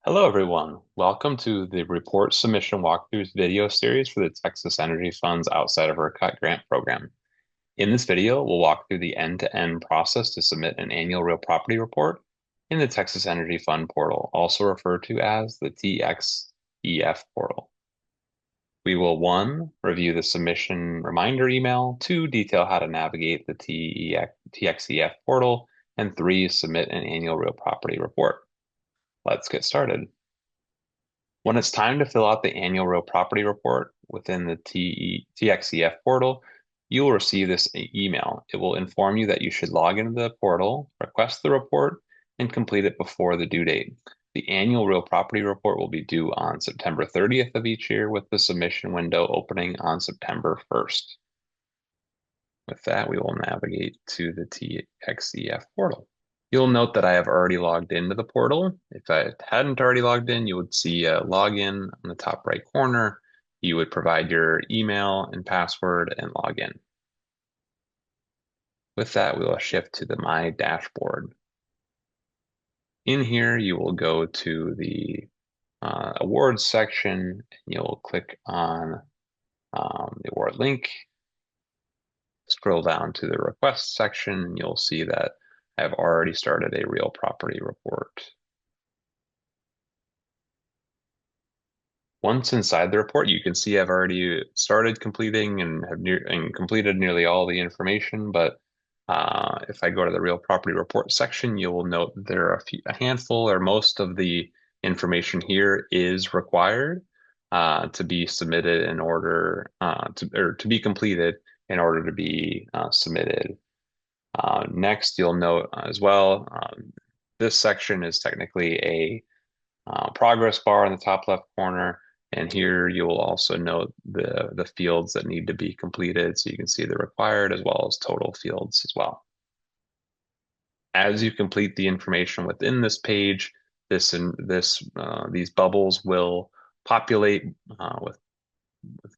Hello, everyone. Welcome to the Report Submission Walkthroughs video series for the Texas Energy Fund's outside of ERCOT Grant Program. In this video, we'll walk through the end-to-end process to submit an annual real property report in the Texas Energy Fund portal, also referred to as the TxEF Portal. We will 1, review the submission reminder email, 2, detail how to navigate the TxEF portal, and 3, submit an annual real property report. Let's get started. When it's time to fill out the annual real property report within the TxEF portal, you will receive this email. It will inform you that you should log into the portal, request the report, and complete it before the due date. The annual real property report will be due on September 30th of each year, with the submission window opening on September 1st. With that, we will navigate to the TxEF portal. You'll note that I have already logged into the portal. If I hadn't already logged in, you would see a login on the top right corner. You would provide your email and password and log in. With that, we will shift to the My Dashboard. In here, you will go to the awards section, and you'll click on the award link. Scroll down to the request section, and you'll see that I've already started a real property report. Once inside the report, you can see I've already started completing and have completed nearly all the information. But if I go to the real property report section, you will note that there are a handful or most of the information here is required to be submitted in order to be completed in order to be submitted. Next, you'll note as well, this section is technically a progress bar in the top left corner. And here you will also note the fields that need to be completed, so you can see the required as well as total fields as well. As you complete the information within this page, these bubbles will populate with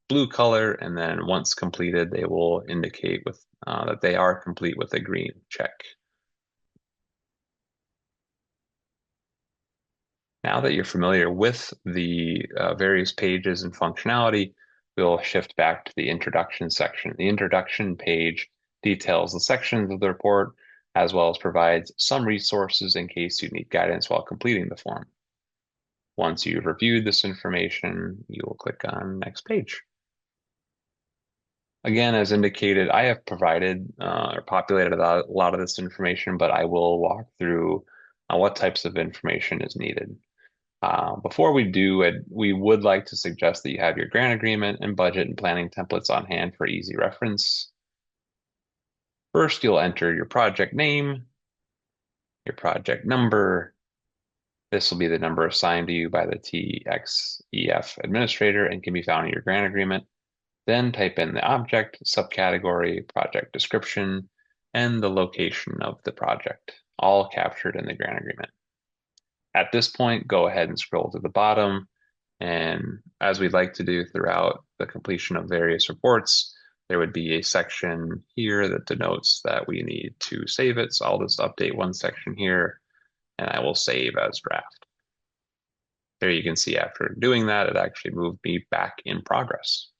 blue color, and then once completed, they will indicate that they are complete with a green check. Now that you're familiar with the various pages and functionality, we'll shift back to the introduction section. The introduction page details the sections of the report, as well as provides some resources in case you need guidance while completing the form. Once you've reviewed this information, you will click on next page. Again, as indicated, I have provided or populated a lot of this information, but I will walk through what types of information is needed. Before we do it, we would like to suggest that you have your grant agreement and budget and planning templates on hand for easy reference. First, you'll enter your project name, your project number. This will be the number assigned to you by the TxEF administrator and can be found in your grant agreement. Then type in the object, subcategory, project description, and the location of the project, all captured in the grant agreement. At this point, go ahead and scroll to the bottom. And as we'd like to do throughout the completion of various reports, there would be a section here that denotes that we need to save it. So I'll just update one section here, and I will save as draft. There you can see after doing that, it actually moved me back in progress.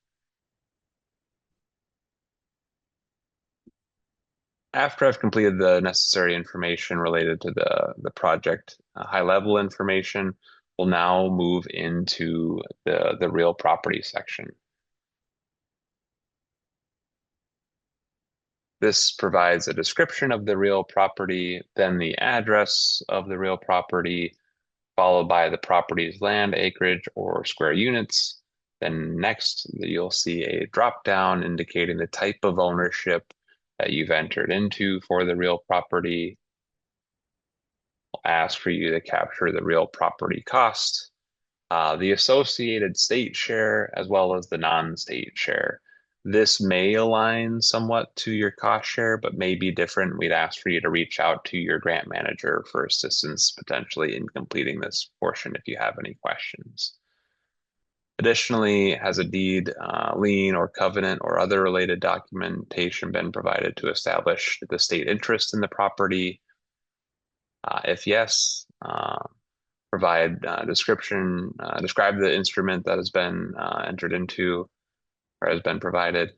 After I've completed the necessary information related to the project, high-level information, we'll now move into the real property section. This provides a description of the real property, then the address of the real property, followed by the property's land acreage or square units. Then next, you'll see a drop-down indicating the type of ownership that you've entered into for the real property. I'll ask for you to capture the real property cost, the associated state share, as well as the non-state share. This may align somewhat to your cost share, but may be different. We'd ask for you to reach out to your grant manager for assistance potentially in completing this portion if you have any questions. Additionally, has a deed, lien, or covenant or other related documentation been provided to establish the state interest in the property? If yes, provide describe the instrument that has been entered into or has been provided.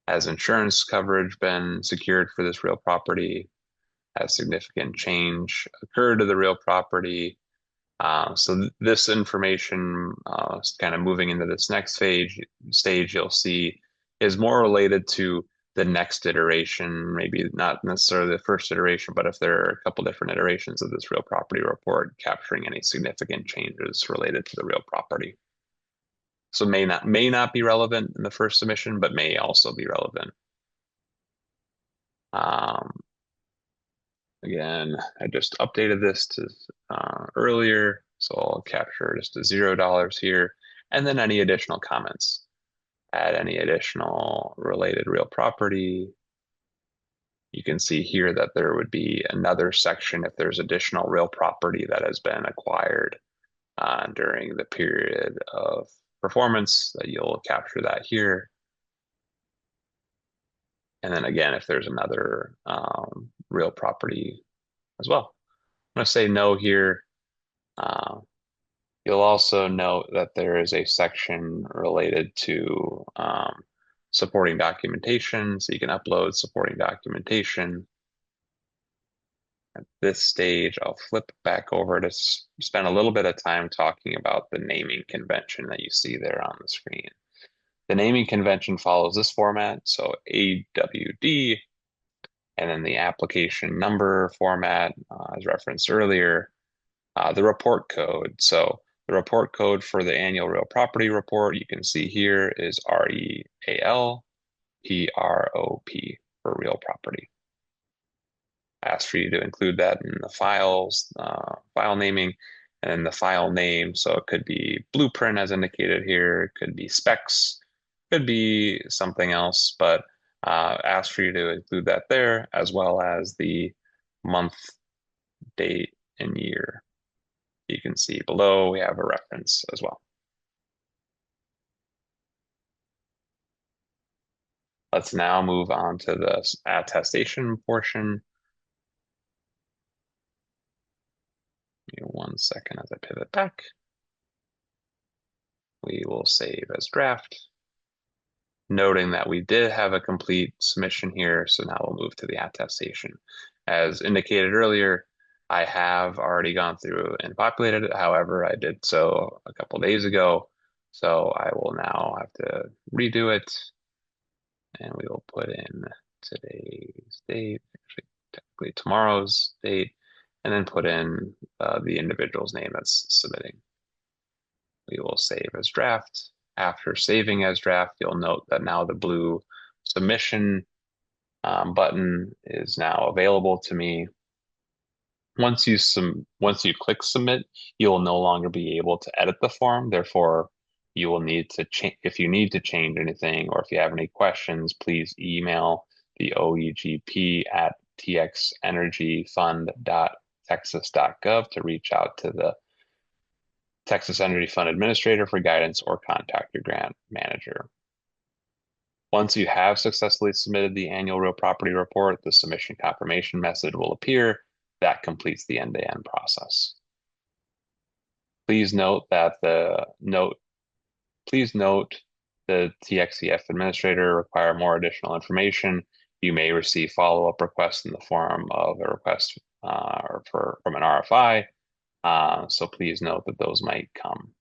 Has insurance coverage been secured for this real property? Has significant change occurred to the real property? So this information, kind of moving into this next stage, you'll see is more related to the next iteration, maybe not necessarily the first iteration, but if there are a couple different iterations of this real property report capturing any significant changes related to the real property. So may not be relevant in the first submission, but may also be relevant. Um, Again, I just updated this to earlier, so I'll capture just a $0 here, and then any additional comments. Add any additional related real property. You can see here that there would be another section if there's additional real property that has been acquired during the period of performance, that you'll capture that here. And then again, if there's another real property as well. I'm going to say no here. You'll also note that there is a section related to supporting documentation, so you can upload supporting documentation. At this stage, I'll flip back over to spend a little bit of time talking about the naming convention that you see there on the screen. The naming convention follows this format, so AWD, and then the application number format, as referenced earlier, the report code. So the report code for the annual real property report you can see here is REALPROP for real property. I asked for you to include that in the file naming, and then the file name. So it could be blueprint as indicated here, it could be specs, could be something else, but asked for you to include that there, as well as the month, date, and year. You can see below we have a reference as well. Let's now move on to the attestation portion. Give me 1 second as I pivot back. We will save as draft, noting that we did have a complete submission here, so now we'll move to the attestation. As indicated earlier, I have already gone through and populated it. However, I did so a couple days ago, so I will now have to redo it, and we will put in today's date, actually technically tomorrow's date, and then put in the individual's name that's submitting. We will save as draft. After saving as draft, you'll note that now the blue submission button is now available to me. Once you click submit, you will no longer be able to edit the form. Therefore, you will need to change if you need to change anything, or if you have any questions, please email the OEGP at txenergyfund.texas.gov to reach out to the Texas Energy Fund Administrator for guidance, or contact your grant manager. Once you have successfully submitted the annual real property report, the submission confirmation message will appear. That completes the end-to-end process. Please note the TxEF administrator require more additional information. You may receive follow-up requests in the form of a request from an RFI. So please note that those might come.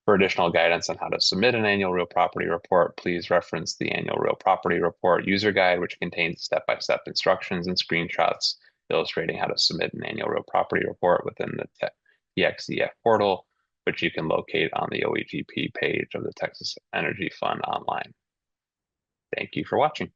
For additional guidance on how to submit an annual real property report, please reference the annual real property report user guide, which contains step-by-step instructions and screenshots illustrating how to submit an annual real property report within the TxEF portal, which you can locate on the OEGP page of the Texas Energy Fund online. Thank you for watching.